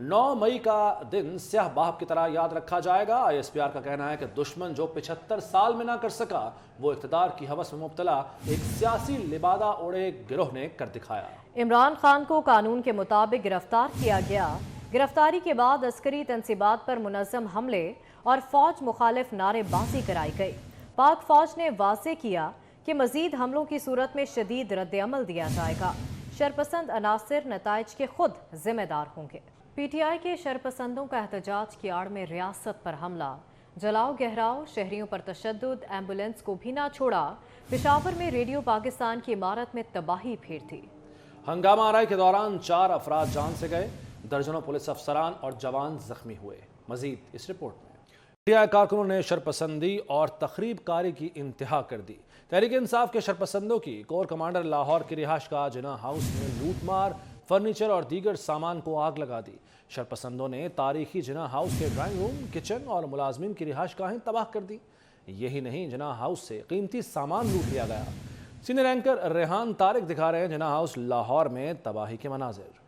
9 मई का दिन स्याह बाप की तरह याद रखा जाएगा। ISPR का कहना है कि दुश्मन जो 75 साल में ना कर सका वो इख्तिदार की हवस में मुब्तला एक सियासी लिबादा ओढ़े गिरोह ने कर दिखाया। इमरान खान को कानून के मुताबिक गिरफ्तार किया गया। गिरफ्तारी के बाद अस्करी तंसीबात पर मुनज़्ज़म हमले और फौज मुखालिफ नारेबाजी कराई गई। पाक फौज ने वाज़ेह किया कि मजीद हमलों की सूरत में शदीद रद्द-ए-अमल दिया जाएगा। शरपसंद अनासिर नताइज के खुद जिम्मेदार होंगे। PTI के शरपसंदों का एहतजाज की आड़ में रियासत पर हमला, जलाओ गहराओ, शहरियों पर तशद्दुद, एम्बुलेंस को भी ना छोड़ा। पेशावर में रेडियो पाकिस्तान की इमारत में तबाही फेर थी। हंगामा आराई के दौरान 4 अफराद जान से गए, दर्जनों पुलिस अफसरान और जवान जख्मी हुए। मजीद इस रिपोर्ट में। PTI कारकुनों ने शरपसंदी और तखरीब कारी की इंतहा कर दी। तहरीक इंसाफ के शरपसंदों की कोर कमांडर लाहौर की रिहाइश का जिना हाउस में लूटमार, फर्नीचर और दीगर सामान को आग लगा दी। शरपसंदों ने तारीखी जिना हाउस के ड्राइंग रूम, किचन और मुलाजमीन की रिहाइश गाहें तबाह कर दी। यही नहीं, जिना हाउस से कीमती सामान लूट लिया गया। सीनियर एंकर रेहान तारिक दिखा रहे हैं जिना हाउस लाहौर में तबाही के मनाजिर।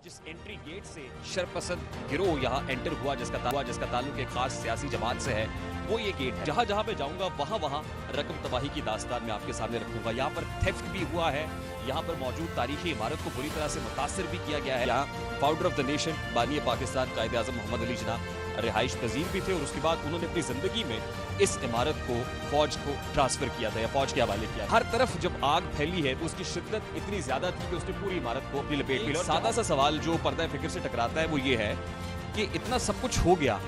जिस एंट्री गेट से शरपसंद गिरोह यहाँ एंटर हुआ, जिसका ताल्लुक एक खास सियासी जमात से है, वो ये गेट है। जहाँ जहाँ पे जाऊंगा वहाँ रकम तबाही की दास्तान मैं आपके सामने रखूंगा। यहाँ पर थेफ्ट भी हुआ है, यहाँ पर मौजूद तारीखी इमारत को बुरी तरह से मुतासर भी किया गया है। यहाँ फाउंडर ऑफ द नेशन बानी पाकिस्तान कायदे आज़म मोहम्मद अली जिन्ना रिहाइश पजीर भी थे और उसके बाद उन्होंने अपनी जिंदगी में इस इमारत को फौज को ट्रांसफर किया था या फौज के हवाले किया। हर तरफ जब आग फैली है तो उसकी शिद्दत इतनी ज्यादा थी कि उसने पूरी इमारत को अपनी लपेट में लिया। सादा सा सवाल जो पर्दा फिक्र से टकराता है वो ये है कि इतना सब कुछ हो गया,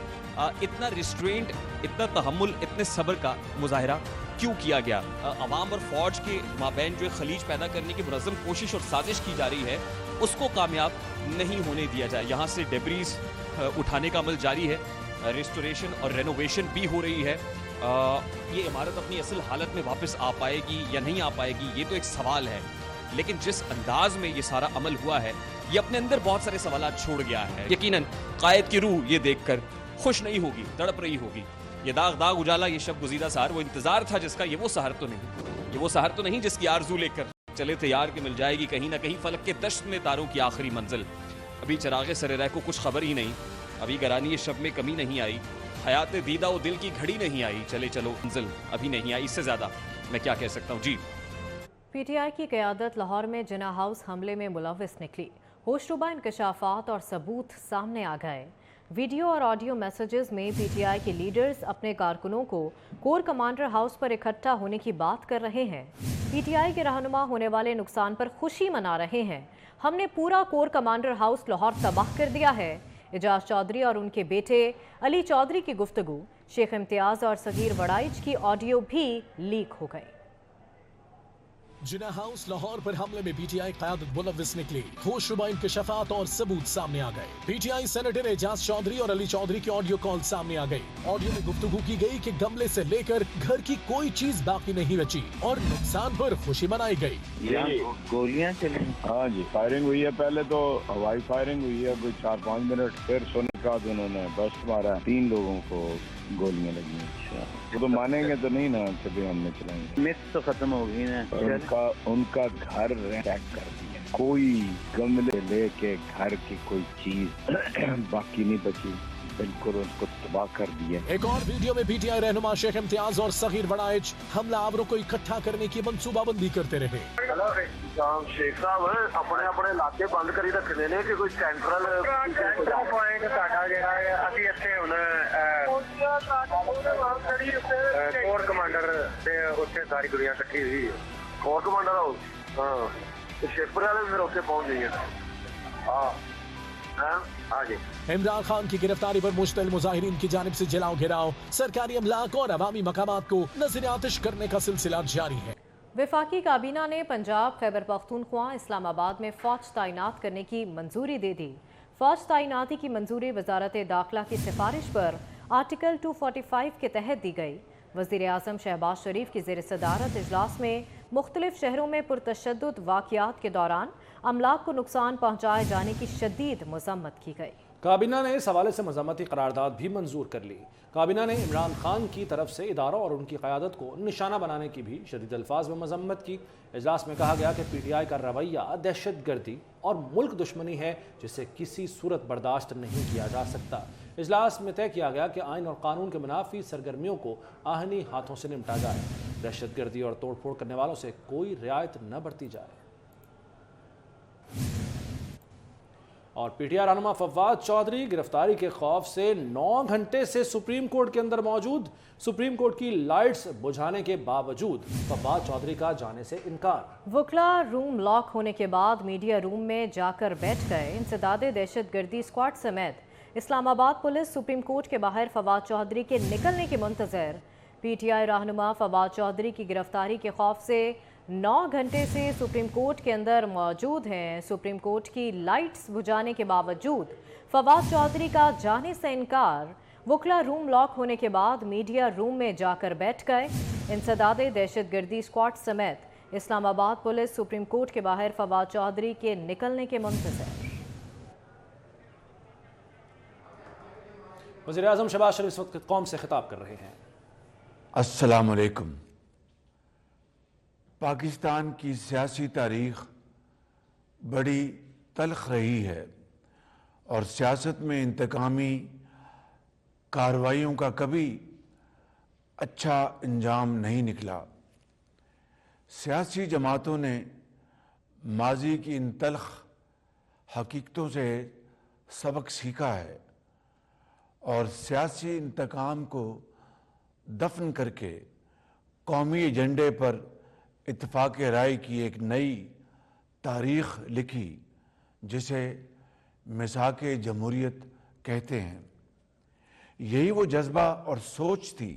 इतना रिस्ट्रेंट, इतना तहम्मुल, इतने सब्र का मुजाहरा क्यों किया गया? अवाम और फौज के माबैन जो खलीज पैदा करने की मुनज़्ज़म कोशिश और साजिश की जा रही है उसको कामयाब नहीं होने दिया जाए। यहाँ से डेब्रीज उठाने का अमल जारी है, रेस्टोरेशन और रेनोवेशन भी हो रही है। ये इमारत अपनी असल हालत में वापस आ पाएगी या नहीं आ पाएगी ये तो एक सवाल है, लेकिन जिस अंदाज में ये सारा अमल हुआ है ये अपने अंदर बहुत सारे सवाल छोड़ गया है। यकीनन कायद की रूह ये देखकर खुश नहीं होगी, तड़प रही होगी। ये दाग दाग उजाला, ये शब गुज़ीदा सहर, वो इंतजार था जिसका, ये वो सहर तो नहीं जिसकी आरजू लेकर चले थे यार कि मिल जाएगी कहीं ना कहीं फलक के दश्त में तारों की आखिरी मंजिल। अभी चरागे सरेराह को कुछ खबर ही नहीं, अभी गरानी शब में कमी नहीं आई, हयात दीदा वो दिल की घड़ी नहीं आई, चले चलो मंजिल अभी नहीं आई। इससे ज्यादा मैं क्या कह सकता हूँ। जी, PTI की क़यादत लाहौर में जिना हाउस हमले में मुलव्विस निकली। होशरुबा इंकशाफात और सबूत सामने आ गए। वीडियो और ऑडियो मैसेजेस में PTI के लीडर्स अपने कारकुनों को कोर कमांडर हाउस पर इकट्ठा होने की बात कर रहे हैं। PTI के रहनुमा होने वाले नुकसान पर खुशी मना रहे हैं। हमने पूरा कोर कमांडर हाउस लाहौर तबाह कर दिया है। एजाज चौधरी और उनके बेटे अली चौधरी की गुफ्तगू, शेख इम्तियाज और सगीर वड़ाइच की ऑडियो भी लीक हो गई। जिना हाउस लाहौर पर हमले में PTI क़यादत मुलव्विस निकली। होशरुबा इंकशाफात और सबूत सामने आ गए। PTI सेनेटर एजाज चौधरी और अली चौधरी की ऑडियो कॉल सामने आ गई। ऑडियो में गुफ्तगू की गई कि गमले से लेकर घर की कोई चीज बाकी नहीं बची और नुकसान पर खुशी मनाई गई। गोलियां चली, हाँ जी, फायरिंग हुई है। पहले तो हवाई फायरिंग हुई है कोई 4-5 मिनट, फिर सोने के बाद उन्होंने बस्ट मारा, 3 लोगों को गोलियां लगी। अच्छा, वो तो मानेंगे तो नहीं ना कभी हमने चलाएंगे। मिस तो खत्म हो गई ना। उनका घर चेक कर दिया, कोई गमले लेके घर की कोई चीज बाकी नहीं बची, बिल्कुल उनको तबाह कर दिया। एक और वीडियो में PTI रहनुमा शेख इम्तियाज और सगीर वड़ाइच हमला आवरों को इकट्ठा करने की मंसूबाबंदी करते रहे। शेख साहब अपने अपने इलाके बंद करी रखने ने कि कोई सेंट्रल पॉइंट साडा जेड़ा है ਅਸੀਂ ਇੱਥੇ ਹੁਣ कोर कमांडर ਤੇ ਉੱਥੇ ਸਾਰੀ ਦੁਨੀਆ ਇਕੱਠੀ ਹੋਈ ਹੈ। कोर कमांडर ਹਾਂ ਤੇ ਸ਼ੇਖਪੁਰ ਵਾਲੇ ਫਿਰ ਉੱਥੇ ਪਹੁੰਚ ਗਏ ਹਾਂ। इमरान खान की गिरफ्तारी पर मुश्तल मुजाहिरीन की जानिब से जलाओ घिराव, सरकारी अमलाक और अवामी मकामात को नजर आतिश करने का सिलसिला जारी है। वफाकी काबीना ने पंजाब, खैबर पख्तूनख्वा, इस्लामाबाद में फौज तैनात करने की मंजूरी दे दी। फौज तैनाती की मंजूरी वजारत दाखिला की सिफारिश पर आर्टिकल 245 के तहत दी गई। वज़ीर आज़म शहबाज शरीफ की ज़ेर सदारत इजलास में मुख्तलिफ शहरों में पुरतशद्दुद वाक़यात के दौरान अमलाक को नुकसान पहुंचाए जाने की शदीद मजम्मत की गई। काबीना ने इस हवाले से मजम्मती करारदाद भी मंजूर कर ली। काबीना ने इमरान खान की तरफ से इदारों और उनकी क़यादत को निशाना बनाने की भी शदीद अल्फाज में मजम्मत की। इजलास में कहा गया कि PTI का रवैया दहशत गर्दी और मुल्क दुश्मनी है जिसे किसी सूरत बर्दाश्त नहीं किया जा सकता। इजलास में तय किया गया कि आइन और कानून के मुनाफी सरगर्मियों को आहनी हाथों से निपटा जाए। दहशत गर्दी और तोड़ फोड़ करने वालों से कोई रियायत न बरती जाए। और PTI रहनुमा फवाद चौधरी गिरफ्तारी के खौफ से 9 घंटे से सुप्रीम कोर्ट के अंदर मौजूद। सुप्रीम कोर्ट की लाइट्स बुझाने के बावजूद फवाद चौधरी का जाने से इनकार। वकला रूम लॉक होने के बाद मीडिया रूम में जाकर बैठ गए। इंसदादे दहशतगर्दी स्क्वाड समेत इस्लामाबाद पुलिस सुप्रीम कोर्ट के बाहर फवाद चौधरी के निकलने के मुंतजर। PTI रहनुमा फवाद चौधरी की गिरफ्तारी के खौफ से 9 घंटे से सुप्रीम कोर्ट के अंदर मौजूद हैं। सुप्रीम कोर्ट की लाइट्स बुझाने के बावजूद फवाद चौधरी का जाने से इनकार। वकला रूम लॉक होने के बाद मीडिया रूम में जाकर बैठ गए। इंसदादे दहशतगर्दी स्क्वाड समेत इस्लामाबाद पुलिस सुप्रीम कोर्ट के बाहर फवाद चौधरी के निकलने के मुंतजर। वज़ीर आज़म शहबाज शरीफ इस वक्त कौम से खिताब कर रहे हैं। अस्सलामु अलैकुम। पाकिस्तान की सियासी तारीख बड़ी तल्ख रही है और सियासत में इंतकामी कार्रवाइयों का कभी अच्छा अंजाम नहीं निकला। सियासी जमातों ने माजी की इन तल्ख हकीकतों से सबक सीखा है और सियासी इंतकाम को दफन करके कौमी एजेंडे पर इत्तेफाक राय की एक नई तारीख लिखी जिसे मिसाक जमहूरियत कहते हैं। यही वो जज्बा और सोच थी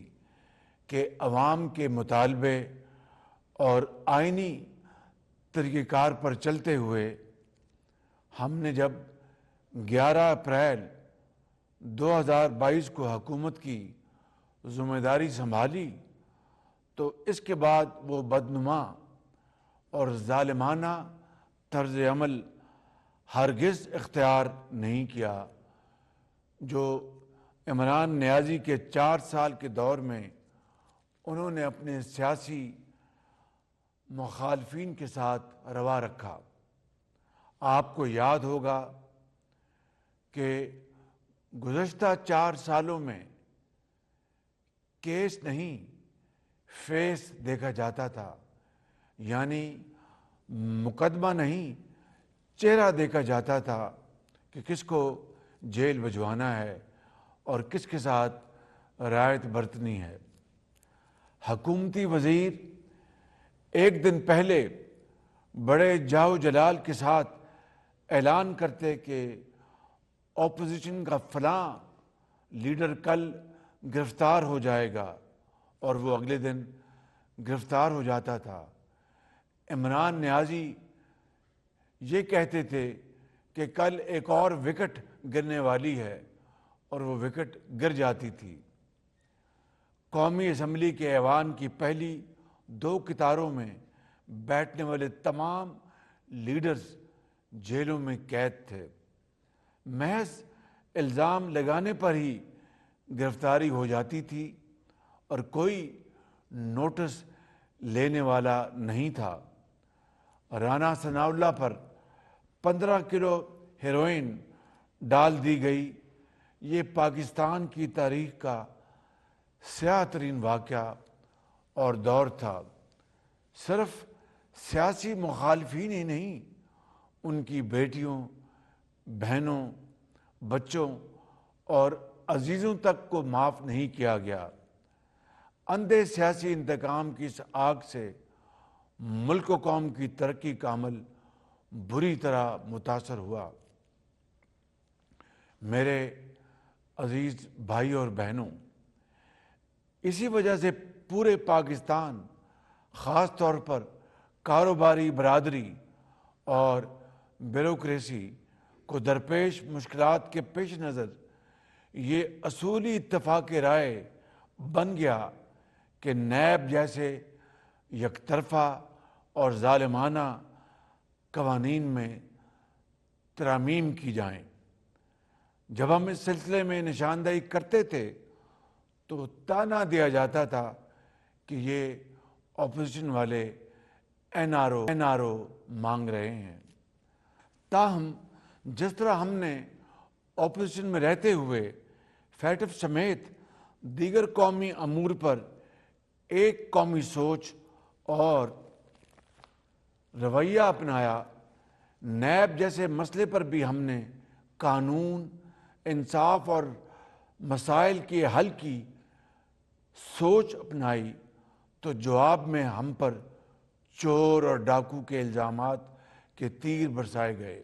कि अवाम के मुतालबे और आइनी तरीक़ेकार पर चलते हुए हमने जब 11 अप्रैल 2022 को हुकूमत की ज़िम्मेदारी संभाली तो इसके बाद वो बदनुमा और ज़ालिमाना तर्ज़ अमल हरगिज़ इख्तियार नहीं किया जो इमरान नियाज़ी के 4 साल के दौर में उन्होंने अपने सियासी मुखालफिन के साथ रवा रखा। आपको याद होगा कि गुज़श्ता 4 सालों में केस नहीं फेस देखा जाता था, यानी मुकदमा नहीं चेहरा देखा जाता था कि किसको जेल भिजवाना है और किसके साथ रायत बरतनी है। हुकूमती वज़ीर एक दिन पहले बड़े जाओ जलाल के साथ ऐलान करते कि ऑपोजिशन का फलां लीडर कल गिरफ्तार हो जाएगा और वो अगले दिन गिरफ्तार हो जाता था। इमरान नियाज़ी ये कहते थे कि कल एक और विकेट गिरने वाली है और वो विकेट गिर जाती थी। कौमी असम्बली के ऐवान की पहली 2 कतारों में बैठने वाले तमाम लीडर्स जेलों में कैद थे। महज इल्ज़ाम लगाने पर ही गिरफ्तारी हो जाती थी और कोई नोटिस लेने वाला नहीं था। राना सनाउल्लाह पर 15 किलो हेरोइन डाल दी गई। ये पाकिस्तान की तारीख का स्याह तरीन वाक़या और दौर था। सिर्फ सियासी मुखालफीन ही नहीं, उनकी बेटियों, बहनों, बच्चों और अजीज़ों तक को माफ़ नहीं किया गया। अंधे सियासी इंतकाम की इस आग से मुल्क व कौम की तरक्की का अमल बुरी तरह मुतासर हुआ। मेरे अजीज़ भाई और बहनों, इसी वजह से पूरे पाकिस्तान, ख़ास तौर पर कारोबारी बरादरी और ब्यूरोक्रेसी को दरपेश मुश्किलात के पेश नज़र ये असूली इत्तफ़ाक़ राय बन गया कि नैब जैसे यकतरफा और ज़ालिमाना قوانین میں ترامیم کی جائیں۔ جب ہم اس سلسلے میں نشاندہی کرتے تھے تو تانا دیا جاتا تھا کہ یہ اپوزیشن والے این آر او مانگ رہے ہیں۔ تاہم جس طرح ہم نے اپوزیشن میں رہتے ہوئے فیٹف سمیت دیگر قومی امور پر ایک قومی سوچ اور رویہ اپنایا، نیب جیسے مسئلے پر بھی ہم نے قانون، انصاف اور مسائل کے حل کی سوچ اپنائی، تو جواب میں ہم پر چور اور ڈاکو کے الزامات کے تیر برسائے گئے۔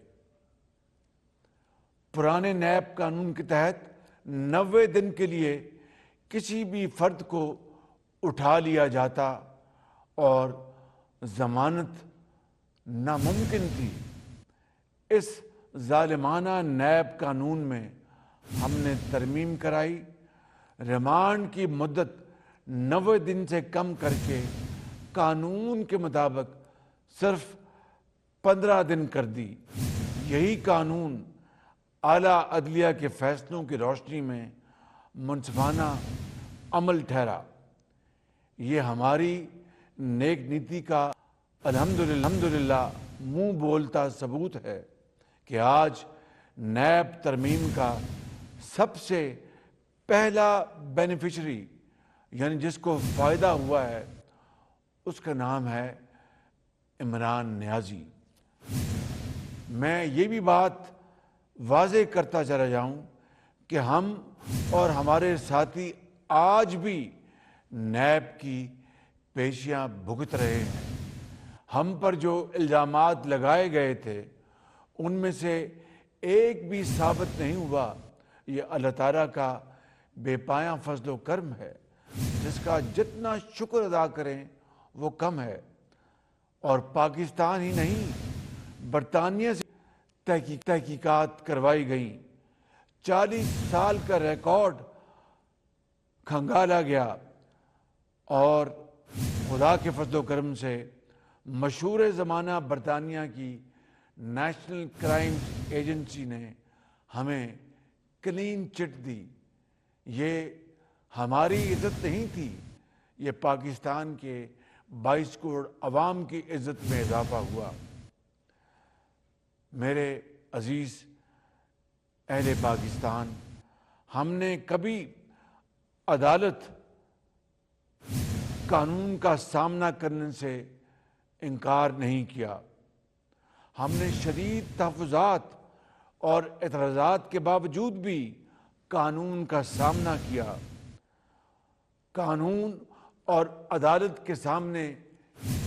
پرانے نیب قانون کے تحت 90 دن کے لیے کسی بھی فرد کو اٹھا لیا جاتا اور ضمانت ناممکن تھی۔ اس ظالمانہ نیب قانون میں ہم نے ترمیم کرائی، ریمانڈ کی مدت 90 دن سے کم کر کے قانون کے مطابق صرف 15 دن کر دی۔ یہی قانون اعلیٰ عدلیہ کے فیصلوں کی روشنی میں منصفانہ عمل ٹھہرا۔ یہ ہماری نیک نیتی کا الحمدللہ منہ بولتا ثبوت ہے کہ آج نیب ترمیم کا سب سے پہلا بینیفیشری، یعنی جس کو فائدہ ہوا ہے، اس کا نام ہے عمران نیازی۔ میں یہ بھی بات واضح کرتا چلا جاؤں کہ ہم اور ہمارے ساتھی آج بھی نیب کی پیشیاں بھگت رہے ہیں۔ ہم پر جو الزامات لگائے گئے تھے ان میں سے ایک بھی ثابت نہیں ہوا۔ یہ اللہ تعالیٰ کا بے پایاں فضل و کرم ہے، جس کا جتنا شکر ادا کریں وہ کم ہے۔ اور پاکستان ہی نہیں، برطانیہ سے تحقیقات کروائی گئیں، 40 سال کا ریکارڈ کھنگالا گیا، اور خدا کے فضل و کرم سے مشہور زمانہ برطانیہ کی نیشنل کرائمز ایجنسی نے ہمیں کلین چٹ دی۔ یہ ہماری عزت نہیں تھی، یہ پاکستان کے 22 کروڑ عوام کی عزت میں اضافہ ہوا۔ میرے عزیز اہل پاکستان، ہم نے کبھی عدالت، قانون کا سامنا کرنے سے انکار نہیں کیا۔ ہم نے شدید تحفظات اور اعتراضات کے باوجود بھی قانون کا سامنا کیا۔ قانون اور عدالت کے سامنے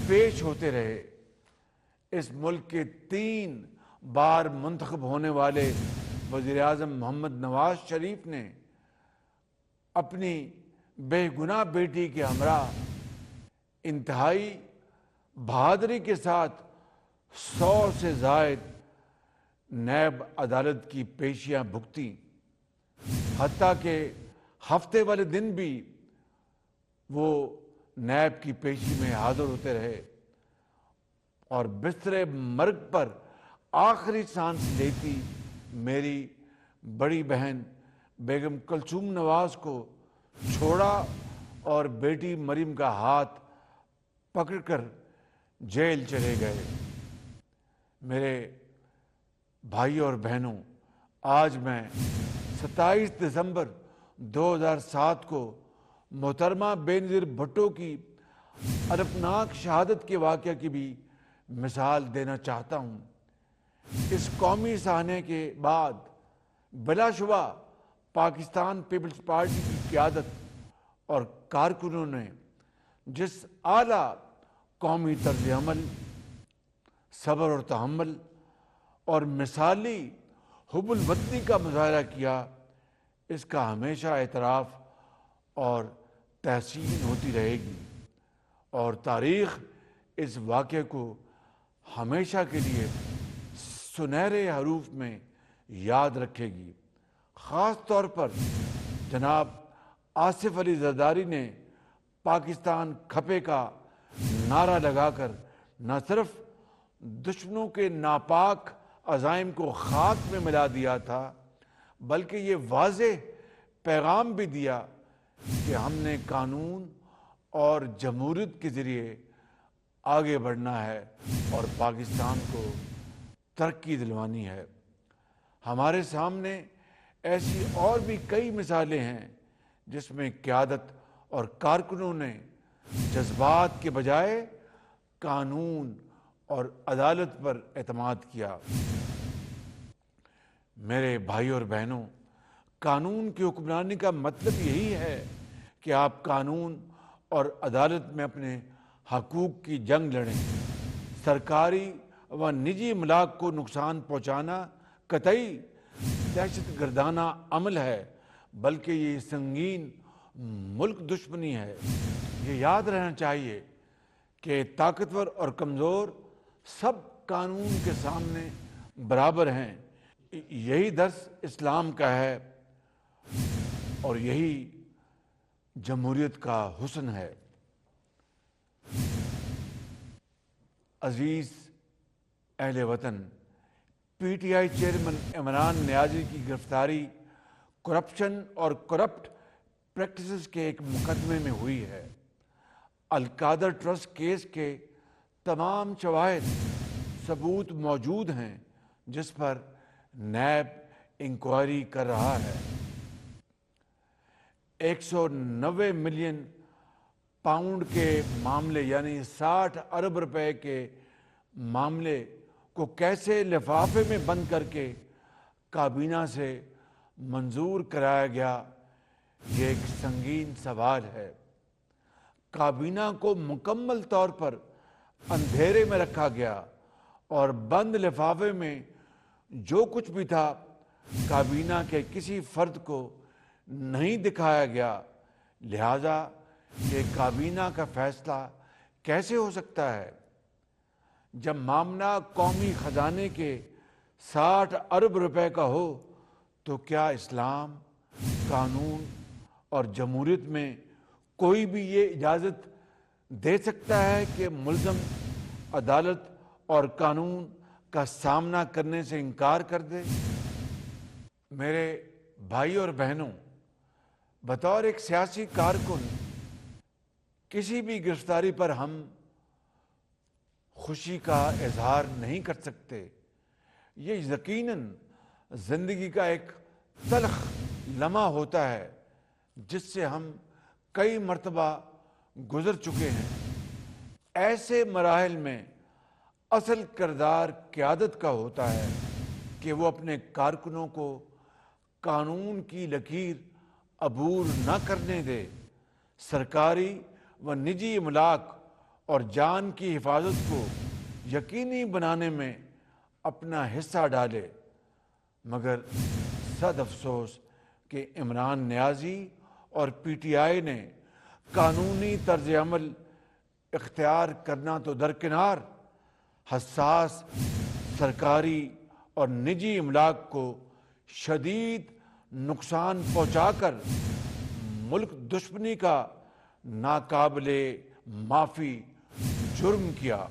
پیش ہوتے رہے۔ اس ملک کے 3 بار منتخب ہونے والے وزیر اعظم محمد نواز شریف نے اپنی بے گناہ بیٹی کے ہمراہ انتہائی بہادری کے ساتھ 100 سے زائد نیب عدالت کی پیشیاں بھگتیں، حتیٰ کہ ہفتے والے دن بھی وہ نیب کی پیشی میں حاضر ہوتے رہے، اور بستر مرگ پر آخری سانس لیتی میری بڑی بہن بیگم کلثوم نواز کو چھوڑا اور بیٹی مریم کا ہاتھ پکڑ کر جیل چلے گئے۔ میرے بھائی اور بہنوں، آج میں 27 دسمبر 2007 کو محترمہ بینظیر بھٹو کی ارپناک شہادت کے واقعہ کی بھی مثال دینا چاہتا ہوں۔ اس قومی سہانے کے بعد بلا شبہ پاکستان پیپلز پارٹی کی قیادت اور کارکنوں نے جس اعلیٰ قومی طرز عمل، صبر اور تحمل اور مثالی حب الوطنی کا مظاہرہ کیا، اس کا ہمیشہ اعتراف اور تحسین ہوتی رہے گی، اور تاریخ اس واقعے کو ہمیشہ کے لیے سنہرے حروف میں یاد رکھے گی۔ خاص طور پر جناب آصف علی زرداری نے پاکستان کھپے کا نعرہ لگا کر نہ صرف دشمنوں کے ناپاک عزائم کو خاک میں ملا دیا تھا، بلکہ یہ واضح پیغام بھی دیا کہ ہم نے قانون اور جمہوریت کے ذریعے آگے بڑھنا ہے اور پاکستان کو ترقی دلوانی ہے۔ ہمارے سامنے ایسی اور بھی کئی مثالیں ہیں جس میں قیادت اور کارکنوں نے جذبات کے بجائے قانون اور عدالت پر اعتماد کیا۔ میرے بھائی اور بہنوں، قانون کی حکمرانی کا مطلب یہی ہے کہ آپ قانون اور عدالت میں اپنے حقوق کی جنگ لڑیں۔ سرکاری و نجی املاک کو نقصان پہنچانا قطعی دہشت گردانہ عمل ہے، بلکہ یہ سنگین ملک دشمنی ہے۔ یہ یاد رہنا چاہیے کہ طاقتور اور کمزور سب قانون کے سامنے برابر ہیں۔ یہی درس اسلام کا ہے اور یہی جمہوریت کا حسن ہے۔ عزیز اہل وطن، P T I chairman Imran Niazi کی گرفتاری کرپشن اور کرپٹ پریکٹسز کے ایک مقدمے میں ہوئی ہے۔ القادر ٹرسٹ کیس کے تمام شواہد ثبوت موجود ہیں جس پر نیب انکوائری کر رہا ہے۔ 190 ملین پاؤنڈ کے معاملے یعنی 60 ارب روپے کے معاملے کو کیسے لفافے میں بند کر کے کابینہ سے منظور کرایا گیا، یہ ایک سنگین سوال ہے۔ کابینہ کو مکمل طور پر اندھیرے میں رکھا گیا اور بند لفافے میں جو کچھ بھی تھا کابینہ کے کسی فرد کو نہیں دکھایا گیا، لہذا یہ کابینہ کا فیصلہ کیسے ہو سکتا ہے؟ جب معاملہ قومی خزانے کے 60 ارب روپے کا ہو تو کیا اسلام، قانون اور جمہوریت میں کوئی بھی یہ اجازت دے سکتا ہے کہ ملزم عدالت اور قانون کا سامنا کرنے سے انکار کر دے؟ میرے بھائی اور بہنوں، بطور ایک سیاسی کارکن کسی بھی گرفتاری پر ہم خوشی کا اظہار نہیں کر سکتے۔ یہ یقیناً زندگی کا ایک تلخ لمحہ ہوتا ہے جس سے ہم کئی مرتبہ گزر چکے ہیں۔ ایسے مراحل میں اصل کردار قیادت کا ہوتا ہے کہ وہ اپنے کارکنوں کو قانون کی لکیر عبور نہ کرنے دے، سرکاری و نجی املاک اور جان کی حفاظت کو یقینی بنانے میں اپنا حصہ ڈالے۔ مگر صد افسوس کہ عمران نیازی اور پی ٹی آئی نے قانونی طرز عمل اختیار کرنا تو درکنار، حساس سرکاری اور نجی املاک کو شدید نقصان پہنچا کر ملک دشمنی کا ناقابل معافی جرم کیا۔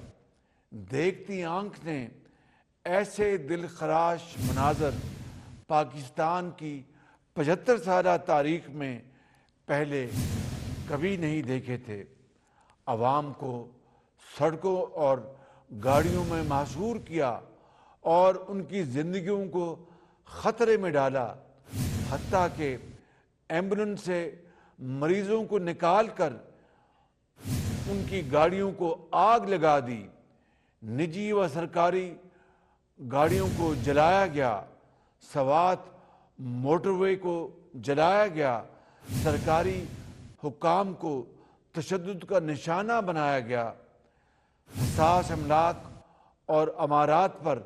دیکھتی آنکھ نے ایسے دل خراش مناظر پاکستان کی 75 سالہ تاریخ میں پہلے کبھی نہیں دیکھے تھے۔ عوام کو سڑکوں اور گاڑیوں میں محصور کیا اور ان کی زندگیوں کو خطرے میں ڈالا، حتیٰ کہ ایمبولنس سے مریضوں کو نکال کر ان کی گاڑیوں کو آگ لگا دی، نجی و سرکاری گاڑیوں کو جلایا گیا، سوات موٹر وے کو جلایا گیا، سرکاری حکام کو تشدد کا نشانہ بنایا گیا، حساس املاک اور امارات پر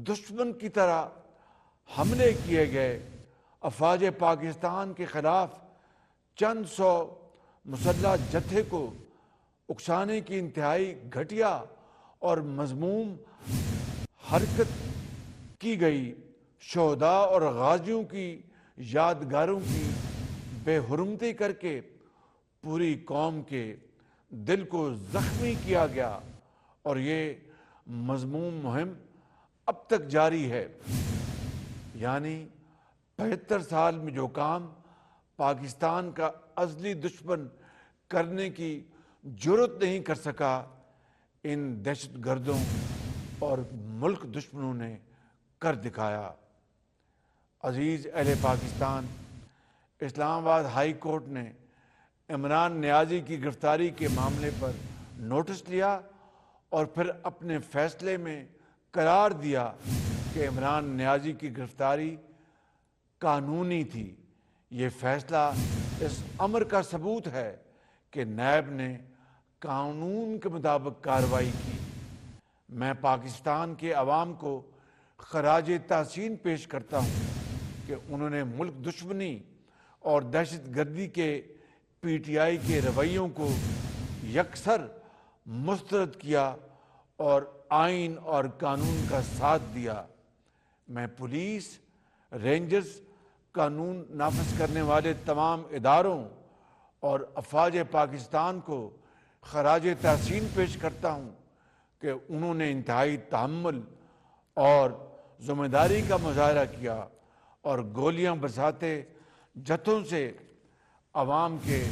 دشمن کی طرح حملے کیے گئے، افواج پاکستان کے خلاف چند سو مسلح جتھے کو اکسانے کی انتہائی گھٹیا اور مذموم حرکت کی گئی، شہداء اور غازیوں کی یادگاروں کی بے حرمتی کر کے پوری قوم کے دل کو زخمی کیا گیا، اور یہ مضموم مہم اب تک جاری ہے، یعنی 75 سال میں جو کام پاکستان کا ازلی دشمن کرنے کی جرت نہیں کر سکا، ان دہشت گردوں اور ملک دشمنوں نے کر دکھایا۔ عزیز اہل پاکستان، اسلام آباد ہائی کورٹ نے عمران نیازی کی گرفتاری کے معاملے پر نوٹس لیا اور پھر اپنے فیصلے میں قرار دیا کہ عمران نیازی کی گرفتاری قانونی تھی۔ یہ فیصلہ اس امر کا ثبوت ہے کہ نیب نے قانون کے مطابق کارروائی کی۔ میں پاکستان کے عوام کو خراج تحسین پیش کرتا ہوں کہ انہوں نے ملک دشمنی اور دہشت گردی کے پی ٹی آئی کے رویوں کو یکسر مسترد کیا اور آئین اور قانون کا ساتھ دیا۔ میں پولیس، رینجرز، قانون نافذ کرنے والے تمام اداروں اور افواج پاکستان کو خراج تحسین پیش کرتا ہوں کہ انہوں نے انتہائی تحمل اور ذمہ داری کا مظاہرہ کیا اور گولیاں برساتے جتھوں سے عوام کے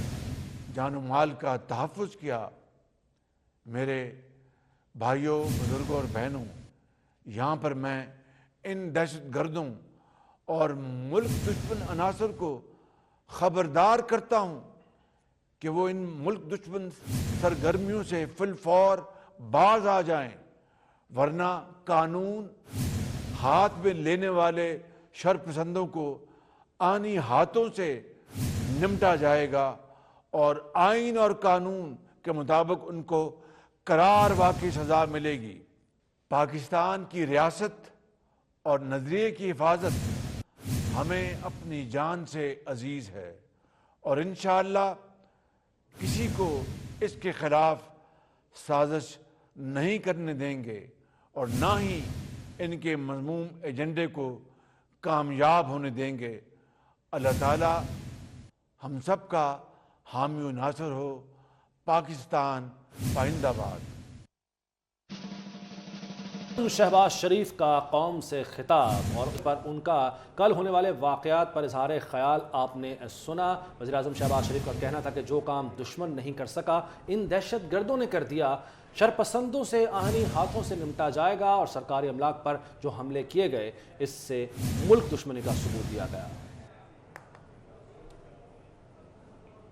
جان و مال کا تحفظ کیا۔ میرے بھائیوں، بزرگوں اور بہنوں، یہاں پر میں ان دہشت گردوں اور ملک دشمن عناصر کو خبردار کرتا ہوں کہ وہ ان ملک دشمن سرگرمیوں سے فی الفور باز آ جائیں، ورنہ قانون ہاتھ میں لینے والے شرپسندوں کو آنی ہاتھوں سے نمٹا جائے گا اور آئین اور قانون کے مطابق ان کو قرار واقعی سزا ملے گی۔ پاکستان کی ریاست اور نظریے کی حفاظت ہمیں اپنی جان سے عزیز ہے اور انشاءاللہ کسی کو اس کے خلاف سازش نہیں کرنے دیں گے اور نہ ہی ان کے مذموم ایجنڈے کو کامیاب ہونے دیں گے۔ اللہ تعالی ہم سب کا حامی و ناصر ہو۔ پاکستان پائندہ باد۔ شہباز شریف کا قوم سے خطاب اور اس پر ان کا کل ہونے والے واقعات پر اظہار خیال آپ نے سنا۔ وزیراعظم شہباز شریف کا کہنا تھا کہ جو کام دشمن نہیں کر سکا ان دہشت گردوں نے کر دیا، شرپسندوں سے آہنی ہاتھوں سے نمٹا جائے گا اور سرکاری املاک پر جو حملے کیے گئے اس سے ملک دشمنی کا ثبوت دیا گیا۔